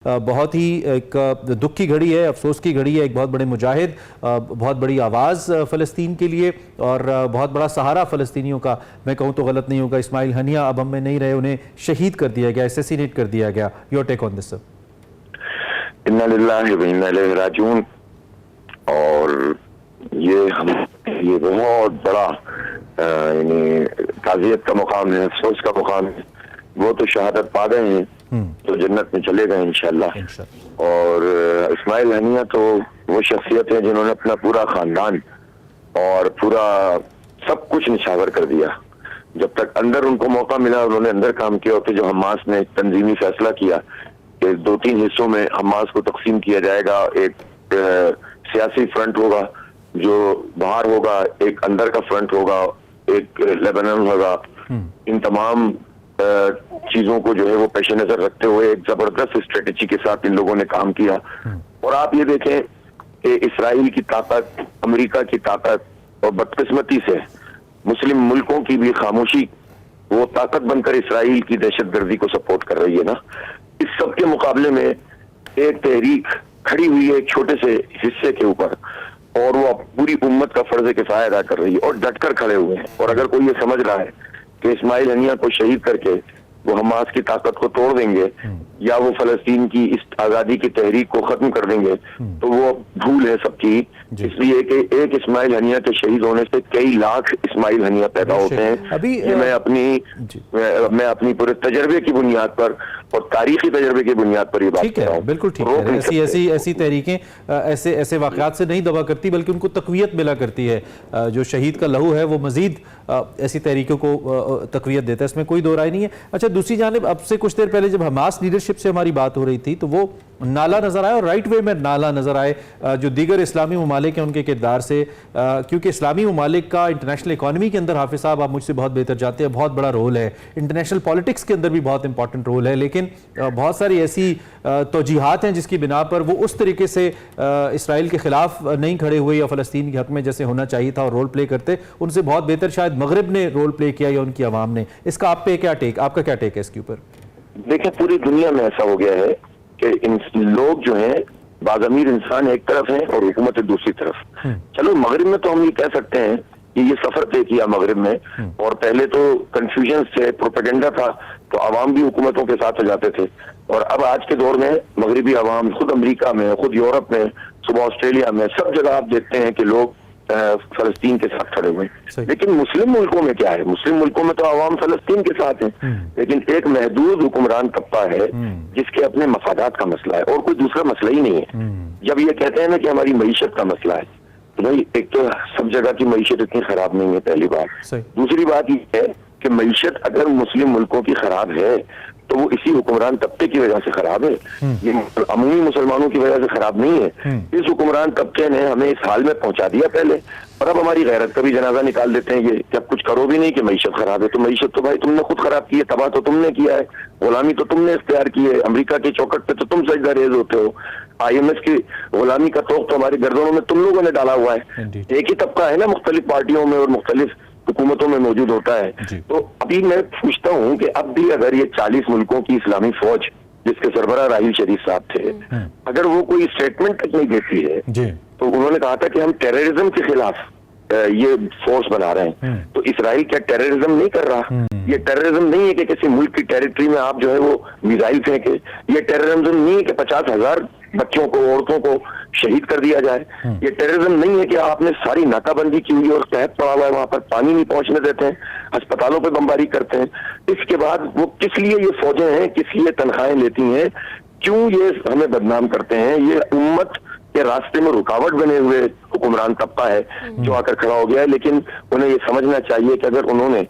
बहुत ही एक दुख की घड़ी है, अफसोस की घड़ी है। एक बहुत बड़े मुजाहिद, बहुत बड़ी आवाज़ फ़लस्तीन के लिए और बहुत बड़ा सहारा फ़लस्तीनियों का, मैं कहूँ तो गलत नहीं होगा, इस्माइल हनिया अब हम में नहीं रहे, उन्हें शहीद कर दिया गया, असैसिनेट कर दिया गया। Your take on this sir. इन्ना लिल्लाहि व इन्ना इलैहि राजिऊन। और ये बहुत बड़ा यानी ताज़ियत का मुकाम है, अफसोस का मुकाम है। वो तो शहादत पा गए हैं तो जन्नत में चले गए इंशाल्लाह। और इस्माइल हनिया तो वो शख्सियत है जिन्होंने अपना पूरा खानदान और पूरा सब कुछ निछावर कर दिया। जब तक अंदर उनको मौका मिला उन्होंने अंदर काम किया, और फिर जो हमास ने तंजीमी फैसला किया कि 2-3 हिस्सों में हमास को तकसीम किया जाएगा, एक सियासी फ्रंट होगा जो बाहर होगा, एक अंदर का फ्रंट होगा, एक लेबनान होगा। इन तमाम चीजों को जो है वो पेश नजर रखते हुए एक जबरदस्त स्ट्रेटेजी के साथ इन लोगों ने काम किया। और आप ये देखें कि इसराइल की ताकत, अमेरिका की ताकत और बदकिस्मती से मुस्लिम मुल्कों की भी खामोशी वो ताकत बनकर इसराइल की दहशतगर्दी को सपोर्ट कर रही है ना। इस सब के मुकाबले में एक तहरीक खड़ी हुई है एक छोटे से हिस्से के ऊपर, और वो पूरी उम्मत का फर्ज किफाया अदा कर रही है और डटकर खड़े हुए हैं। और अगर कोई ये समझ रहा है कि इस्माइल हनिया को शहीद करके वो हमास की ताकत को तोड़ देंगे या वो फलस्तीन की इस आजादी की तहरीक को खत्म कर देंगे, तो वो भूल है सबकी। इसलिए कि एक इस्माइल हनिया के शहीद होने से कई लाख इस्माइल हनिया पैदा होते हैं। अभी मैं अपनी पूरे तजर्बे की बुनियाद पर और तारीखी तजर्बे की बुनियाद पर ये बात कर रहा हूं। बिल्कुल ठीक है। ऐसी तहरीकें ऐसे वाकयात से नहीं दबा करती, बल्कि उनको तकवीयत मिला करती है। जो शहीद का लहू है वो मजीद ऐसी तहरीकों को तकवीयत देता है, इसमें कोई दो राय नहीं है। अच्छा, दूसरी जानिब अब से कुछ देर पहले जब हमास लीडरशिप से हमारी बात हो रही थी तो वो नाला नजर आए, और राइट वे में नाला नजर आए जो दीगर इस्लामी ममालिक हैं उनके किरदार से, क्योंकि इस्लामी ममालिक का इंटरनेशनल इकॉनमी के अंदर, हाफिज साहब आप मुझसे बहुत बेहतर जाते हैं, बहुत बड़ा रोल है। इंटरनेशनल पॉलिटिक्स के अंदर भी बहुत इंपॉर्टेंट रोल है, लेकिन बहुत सारी ऐसी तौजीहात हैं जिसकी बिना पर वो उस तरीके से इसराइल के खिलाफ नहीं खड़े हुए या फ़लस्तीन के हक में जैसे होना चाहिए था और रोल प्ले करते, उनसे बहुत बेहतर शायद मगरिब ने रोल प्ले किया या उनकी आवाम ने। इसका आप पे क्या टेक, आपका क्या टेक है इसके ऊपर? देखिए, पूरी दुनिया में ऐसा हो गया है कि इन लोग जो हैं बाज़मीर इंसान एक तरफ हैं और हुकूमत दूसरी तरफ। चलो मगरिब में तो हम ये कह सकते हैं कि ये सफर तय किया मगरिब में, और पहले तो कंफ्यूजन से प्रोपेगेंडा था तो आवाम भी हुकूमतों के साथ हो जाते थे। और अब आज के दौर में मगरिबी आवाम खुद अमेरिका में, खुद यूरोप में, सुबह ऑस्ट्रेलिया में, सब जगह आप देखते हैं कि लोग फलस्तीन के साथ खड़े हुए। लेकिन मुस्लिम मुल्कों में क्या है? मुस्लिम मुल्कों में तो आवाम फलस्तीन के साथ है, लेकिन एक महदूद हुक्मरान तबका है जिसके अपने मफादात का मसला है और कोई दूसरा मसला ही नहीं है। जब ये कहते हैं ना कि हमारी मईशत का मसला है, तो भाई एक तो सब जगह की मईशत इतनी खराब नहीं है, पहली बात। दूसरी बात ये है कि मईशत अगर मुस्लिम मुल्कों की खराब है तो वो इसी हुक्मरान तबके की वजह से खराब है, ये अमूमी मुसलमानों की वजह से खराब नहीं है। इस हुक्मरान तबके ने हमें इस हाल में पहुंचा दिया पहले, और अब हमारी गैरत का भी जनाजा निकाल देते हैं। ये जब कुछ करो भी नहीं कि मईशत खराब है, तो मईशत तो भाई तुमने खुद खराब की है, तबाह तो तुमने किया है, गुलामी तो तुमने इख्तियार की है, अमेरिका की चौखट पे तो तुम सजदा रेज होते हो, IMF की गुलामी का तोख तो हमारी गर्दनों में तुम लोगों ने डाला हुआ है। एक ही तबका है ना, मुख्तलिफ पार्टियों में और मुख्तलिफ हुकूमतों में मौजूद होता है। तो अभी मैं पूछता हूँ कि अब भी अगर ये 40 मुल्कों की इस्लामी फौज जिसके सरबराह राहिल शरीफ साहब थे, अगर वो कोई स्टेटमेंट तक नहीं देती है, तो उन्होंने कहा था कि हम टेररिज्म के खिलाफ ये फोर्स बना रहे हैं, तो इसराइल क्या टेररिज्म नहीं कर रहा? ये टेररिज्म नहीं है कि किसी मुल्क की टेरिटरी में आप जो है वो मिसाइल फेंके। ये टेररिज्म नहीं है कि 50,000 बच्चों को, औरतों को शहीद कर दिया जाए। ये टेररिज्म नहीं है कि आपने सारी नाकाबंदी की हुई और कहत पड़ा हुआ है, वहां पर पानी नहीं पहुंचने देते हैं, अस्पतालों पे बमबारी करते हैं। इसके बाद वो किस लिए ये फौजें हैं, किस लिए तनख्वाहें लेती हैं, क्यों ये हमें बदनाम करते हैं? ये उम्मत के रास्ते में रुकावट बने हुए हुक्मरान तबका है जो आकर खड़ा हो गया है। लेकिन उन्हें ये समझना चाहिए कि अगर उन्होंने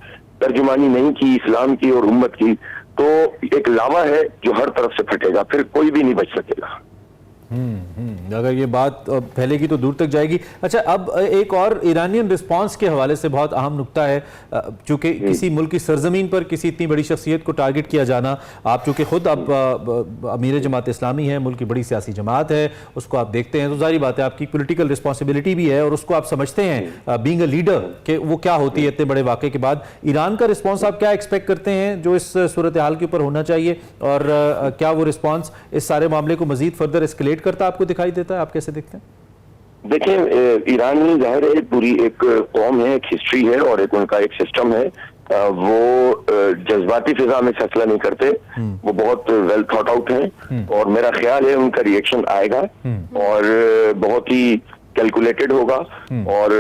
तर्जुमानी नहीं की इस्लाम की और उम्मत की, तो एक लावा है जो हर तरफ से फटेगा, फिर कोई भी नहीं बच सकेगा। अगर ये बात फैलेगी तो दूर तक जाएगी। अच्छा, अब एक और ईरानियन रिस्पांस के हवाले से बहुत अहम नुक्ता है, चूंकि किसी मुल्क की सरजमीन पर किसी इतनी बड़ी शख्सियत को टारगेट किया जाना, आप चूंकि खुद आप अमीर जमात इस्लामी है, मुल्क की बड़ी सियासी जमात है, उसको आप देखते हैं तो जाहिर बात है आपकी पॉलिटिकल रिस्पॉन्सिबिलिटी भी है और उसको आप समझते हैं बीइंग अ लीडर कि वो क्या होती है इतने बड़े वाक़े के बाद। ईरान का रिस्पॉन्स आप क्या एक्सपेक्ट करते हैं जो इस सूरत हाल के ऊपर होना चाहिए, और क्या वो रिस्पॉन्स इस सारे मामले को मजीद फर्दर एस्केलेट करता आपको दिखाई देता है? आप कैसे देखते हैं? देखें, ईरान में जाहिर है पूरी एक कौम है, एक हिस्ट्री है और एक उनका एक सिस्टम है। वो जज्बाती फिजा में फैसला नहीं करते, वो बहुत वेल थॉट आउट हैं और मेरा ख्याल है उनका रिएक्शन आएगा और बहुत ही कैलकुलेटेड होगा और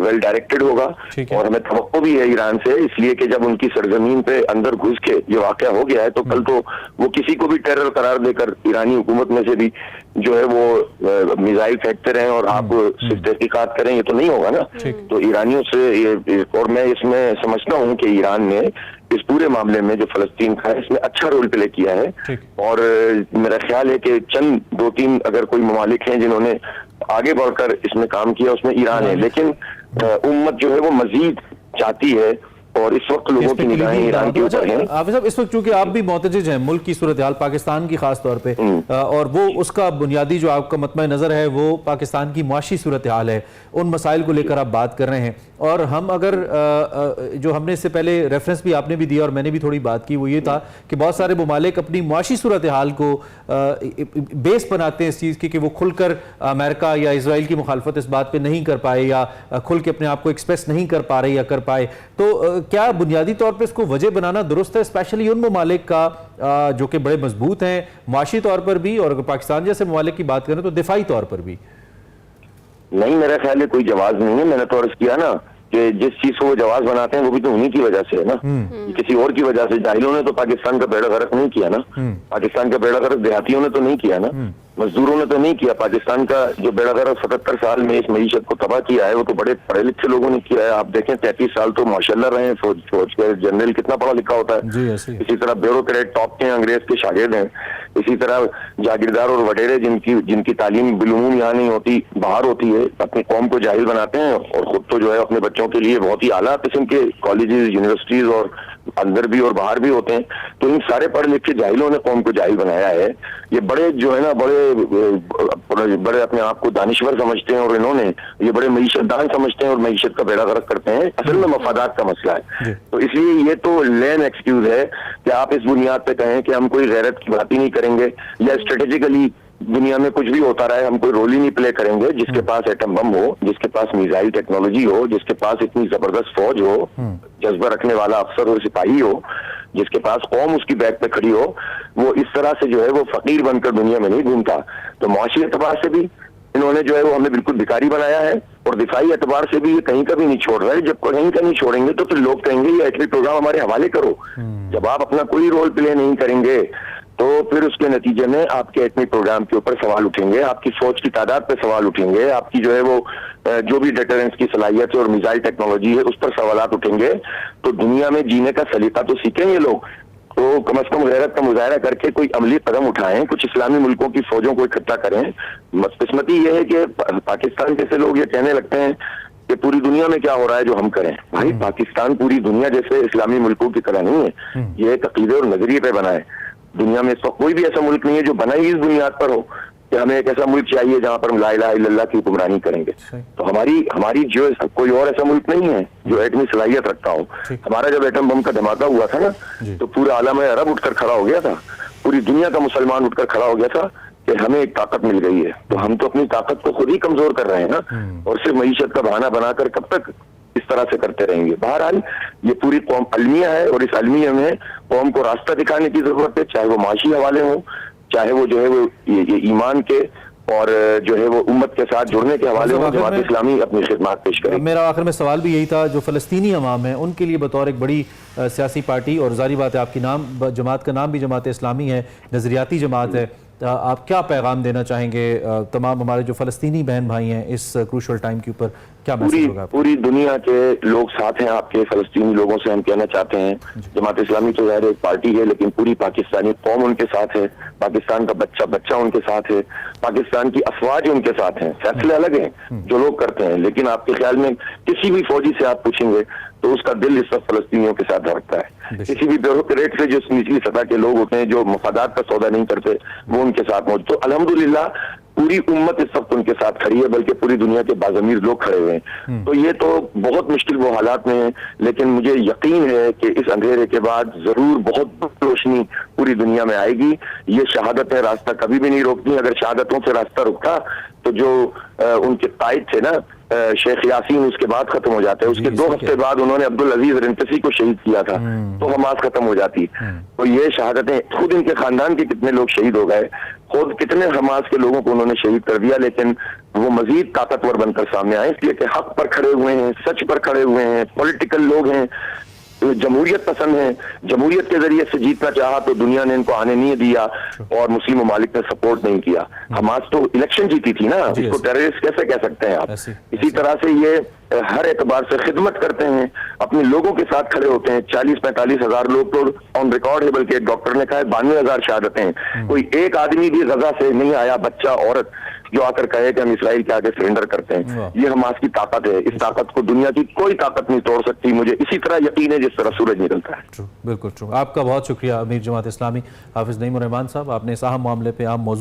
वेल डायरेक्टेड होगा। और हमें तवक्को भी है ईरान से, इसलिए कि जब उनकी सरजमीन पे अंदर घुस के ये वाकया हो गया है तो कल तो वो किसी को भी टेरर करार देकर ईरानी हुकूमत में से भी जो है वो मिसाइल फेंकते रहें और आप सिर्फ तहकीकात करें, ये तो नहीं होगा ना। तो ईरानियों से और मैं इसमें समझता हूँ कि ईरान ने इस पूरे मामले में जो फलस्तीन का है इसमें अच्छा रोल प्ले किया है और मेरा ख्याल है कि चंद 2-3 अगर कोई ममालिक हैं जिन्होंने आगे बढ़कर इसमें काम किया उसमें ईरान है, लेकिन उम्मत जो है वो मजीद चाहती है और इस वक्त लोगों की निगाहें ईरान के ऊपर हैं। हाफिज साहब, इस वक्त चूंकि आप भी मोतजिज हैं मुल्क की सूरत हाल, पाकिस्तान की खास तौर पे, और वो उसका बुनियादी जो आपका मतमय नज़र है वो पाकिस्तान की मुआशी सूरत हाल है, उन मसाइल को लेकर आप बात कर रहे हैं। और हम अगर जो हमने इससे पहले रेफरेंस भी आपने भी दिया और मैंने भी थोड़ी बात की, वो ये था कि बहुत सारे ममालिक अपनी मुआशी सूरत हाल को बेस बनाते हैं इस चीज़ की कि वो खुलकर अमेरिका या इसराइल की मुखालफत इस बात पर नहीं कर पाए या खुल के अपने आप को एक्सप्रेस नहीं कर पा रहे या कर पाए। तो क्या बुनियादी तौर पे इसको वजह बनाना दुरुस्त है, स्पेशली उन ममालिक का जो कि बड़े मजबूत हैं माशी तौर पर भी, और अगर पाकिस्तान जैसे ममालिक की बात करें तो दिफाई तौर पर भी? नहीं, मेरा ख्याल है कोई जवाब नहीं है। मैंने तो अर्ज किया ना कि जिस चीज को वो जवाब बनाते हैं वो भी तो उन्हीं की वजह से है ना, किसी और की वजह से। जाहिलों ने तो पाकिस्तान का बेड़ा गर्क नहीं किया ना, पाकिस्तान का बेड़ा गर्क देहातियों ने तो नहीं किया ना, मजदूरों ने तो नहीं किया। पाकिस्तान का जो बेड़ा गर्क 77 साल में इस मईशत को तबाह किया है वो तो बड़े पढ़े लिखे लोगों ने किया है। आप देखें 33 साल तो माशाल्लाह रहे, फौज के जनरल कितना पढ़ा लिखा होता है। इसी तरह ब्यूरोक्रेट टॉप के अंग्रेज के शागिर्द हैं, इसी तरह जागीरदार और वडेरे जिनकी तालीम बिलुमूम यहाँ नहीं होती, बाहर होती है, अपनी कौम को जाहिल बनाते हैं और खुद तो जो है अपने बच्चों के लिए बहुत ही आला किस्म के कॉलेजेस, यूनिवर्सिटीज और अंदर भी और बाहर भी होते हैं। तो इन सारे पढ़े लिखे जाहिलों ने कौम को जाहिल बनाया है। ये बड़े जो है ना बड़े अपने आप को दानिश्वर समझते हैं और इन्होंने ये बड़े मईशतदान समझते हैं और मईशत का बेड़ा गर्क करते हैं। असल में मफादात का मसला है। तो इसलिए ये तो लेन एक्सक्यूज है कि आप इस बुनियाद पे कहें कि हम कोई गैरत की बात ही नहीं करेंगे या स्ट्रेटेजिकली दुनिया में कुछ भी होता रहे हम कोई रोल ही नहीं प्ले करेंगे। जिसके पास एटम बम हो, जिसके पास मिसाइल टेक्नोलॉजी हो, जिसके पास इतनी जबरदस्त फौज हो, जज्बा रखने वाला अफसर और सिपाही हो, जिसके पास कौम उसकी बैक पे खड़ी हो, वो इस तरह से जो है वो फकीर बनकर दुनिया में नहीं घूमता। तो मुआशी एतबार से भी इन्होंने जो है वो हमें बिल्कुल भिखारी बनाया है और दिफाई एतबार से भी ये कहीं का भी नहीं छोड़ रहा है। जब कहीं का नहीं छोड़ेंगे तो फिर लोग कहेंगे ये एटमी प्रोग्राम हमारे हवाले करो। जब आप अपना कोई रोल प्ले नहीं करेंगे तो फिर उसके नतीजे में आपके एटमी प्रोग्राम के ऊपर सवाल उठेंगे, आपकी फौज की तादाद पे सवाल उठेंगे, आपकी जो है वो जो भी डेटरेंस की सलाहियत है और मिसाइल टेक्नोलॉजी है उस पर सवालात उठेंगे। तो दुनिया में जीने का सलीका तो सीखें ये लोग, तो कम से कम गैरत का मुजाहरा करके कोई अमली कदम उठाएं, कुछ इस्लामी मुल्कों की फौजों को इकट्ठा करें। बदकिस्मती ये है कि पाकिस्तान जैसे लोग ये कहने लगते हैं कि पूरी दुनिया में क्या हो रहा है जो हम करें। भाई पाकिस्तान पूरी दुनिया जैसे इस्लामी मुल्कों की तरह नहीं है, ये एक अकीदे और नजरिए पे बना है। दुनिया में इसका कोई भी ऐसा मुल्क नहीं है जो बना ही इस बुनियाद पर हो कि हमें एक ऐसा मुल्क चाहिए जहां पर हम ला इलाहा इल्लल्लाह की हुक्मरानी करेंगे। तो हमारी जो कोई और ऐसा मुल्क नहीं है जो एटमी सलाहियत रखता हो। हमारा जब एटम बम का धमाका हुआ था ना तो पूरा आलम अरब उठकर खड़ा हो गया था, पूरी दुनिया का मुसलमान उठकर खड़ा हो गया था कि हमें एक ताकत मिल गई है। तो हम तो अपनी ताकत को खुद ही कमजोर कर रहे हैं ना, और सिर्फ मईशत का बहाना बनाकर कब तक इस तरह से करते रहेंगे। बहरहाल ये पूरी कौम अलमिया है और इस अलमिया में कौम को रास्ता दिखाने की जरूरत है, चाहे वो माशी हवाले हो, चाहे वो जो है वो ये ईमान के और जो है वो उम्मत के साथ जुड़ने के हवाले हो। जमात इस्लामी अपनी खिदमत पेश करे। मेरा आखिर में सवाल भी यही था, जो फ़लस्तीनी अवाम है उनके लिए बतौर एक बड़ी सियासी पार्टी, और जारी बात है आपकी जमात का नाम भी जमात इस्लामी है, नज़रियाती जमात है, आप क्या पैगाम देना चाहेंगे तमाम हमारे जो फ़लस्तीनी बहन भाई हैं इस क्रूशल टाइम के ऊपर, क्या मैसेज होगा आपका? पूरी दुनिया के लोग साथ हैं आपके। फलस्तीनी लोगों से हम कहना चाहते हैं, जमात इस्लामी तो ज़ाहिर एक पार्टी है, लेकिन पूरी पाकिस्तानी कौम उनके साथ है, पाकिस्तान का बच्चा बच्चा उनके साथ है, पाकिस्तान की अफवाज उनके साथ हैं। फैसले अलग हैं जो लोग करते हैं, लेकिन आपके ख्याल में किसी भी फौजी से आप पूछेंगे तो उसका दिल इस वक्त फलस्तीनियों के साथ धड़कता है। किसी भी ब्यूरोक्रेट से जो निचली सतह के लोग होते हैं, जो मफादात का सौदा नहीं करते, वो उनके साथ मौजूद। तो अल्हम्दुलिल्लाह पूरी उम्मत इस वक्त उनके साथ खड़ी है, बल्कि पूरी दुनिया के बाज़मीर लोग खड़े हुए हैं। तो ये तो बहुत मुश्किल वो हालात में है, लेकिन मुझे यकीन है कि इस अंधेरे के बाद जरूर बहुत रोशनी पूरी दुनिया में आएगी। ये शहादतें रास्ता कभी भी नहीं रोकती। अगर शहादतों से रास्ता रुकता तो जो उनके कायद थे ना शेख यासीन, उसके बाद खत्म हो जाते हैं। उसके 2 हफ्ते बाद उन्होंने अब्दुल अजीज रिंतसी को शहीद किया था, तो हमास खत्म हो जाती। तो ये शहादतें, खुद इनके खानदान के कितने लोग शहीद हो गए, खुद कितने हमास के लोगों को उन्होंने शहीद कर दिया, लेकिन वो मजीद ताकतवर बनकर सामने आए, इसलिए कि हक पर खड़े हुए हैं, सच पर खड़े हुए हैं, पॉलिटिकल लोग हैं, जमहूरियत पसंद है, जमहूरियत के जरिए से जीतना चाहा तो दुनिया ने इनको आने नहीं दिया और मुस्लिम ममालिक ने सपोर्ट नहीं किया। हमास तो इलेक्शन जीती थी ना, इसको टेररिस्ट कैसे कह सकते हैं आप? इसी तरह से ये हर एतबार से खिदमत करते हैं, अपने लोगों के साथ खड़े होते हैं। 40-45 हजार लोग तो ऑन रिकॉर्ड है, बल्कि एक डॉक्टर ने कहा है 92,000 शहादतें। कोई एक आदमी भी गजा से नहीं आया, बच्चा औरत, जो आकर कहे कि हम इसराइल के आगे सरेंडर करते हैं। ये हमास की ताकत है, इस ताकत को दुनिया की कोई ताकत नहीं तोड़ सकती। मुझे इसी तरह यकीन है जिस तरह सूरज निकलता है। बिल्कुल ट्रू। आपका बहुत शुक्रिया अमीर जमात इस्लामी हाफिज नईमुर रहमान साहब, आपने इस अहम मामले पे अहम मौजूद